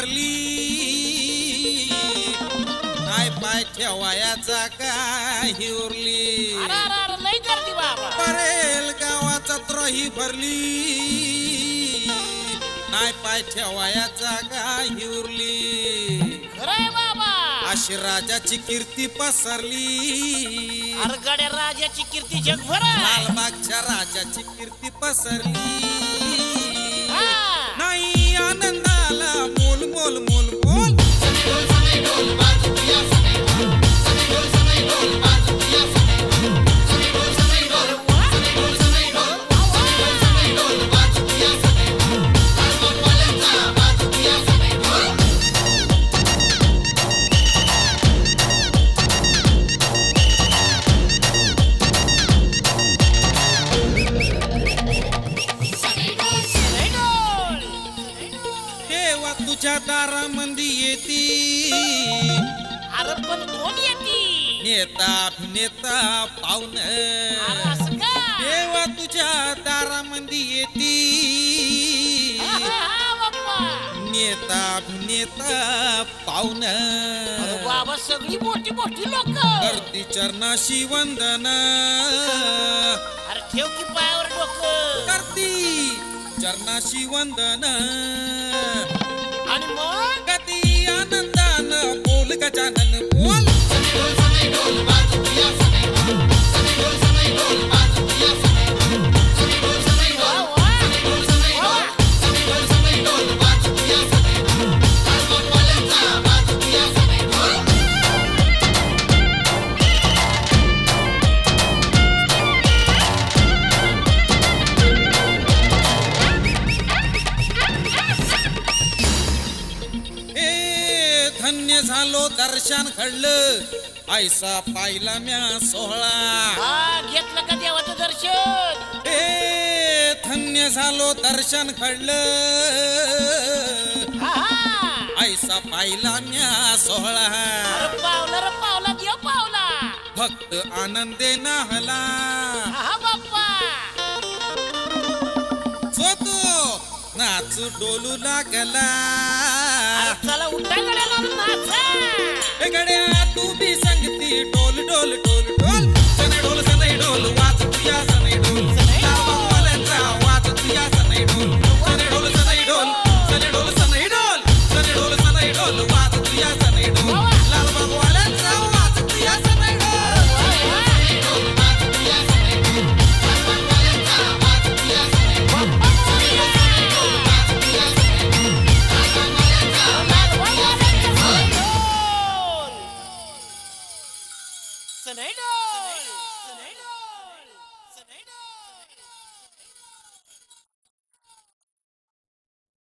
भरली नाही पाय ठेवायाचा काही उरली नाही करती बाबा परेल गावाचा त्रही भरली नाही पाय ठेवायाचा काही उरली खरंय बाबा अशी राजाची कीर्ती पसरली अरे गड्या राजाची कीर्ती जगभर लालबागच्या राजाची कीर्ती पसरली नाही आनंदाला मोल मोल मोल मोल तुझ्या दारामंदी येती अरे पण कोण येती नेता अभिनेता पाहुण देवा तुझ्या दारामंदी येती नेता अभिनेता पाहुण बाबा सगळी मोठी मोठी लोक करती चरणाशी वंदन अरे ठेव की पायावर डोकं करती चरणाशी वंदन आणि मग गती आनंदानं बोल गजानन बोल धन्य झालो दर्शन घडलं ऐसा पाहिला म्या सोहळा घेतलं का देवाचं दर्शन धन्य झालो दर्शन घडलं ऐसा पाहिला म्या सोहळा पावला देव पावला भक्त आनंदे नाहला बाप्पा स्वतो नाच डोलू लागला चला उठा गड्याला नाच गड्या तू बी संगती डोल डोल डोल डोल सने डोल वाच तुया सने डोल लावावाल्यांचा वाच तुया सने डोल सने डोल सने डोल सने डोल सने डोल सने डोल सने डोल वाच तुया सने डोल लालबागवाल्यांचा वाच तुया सने Senado!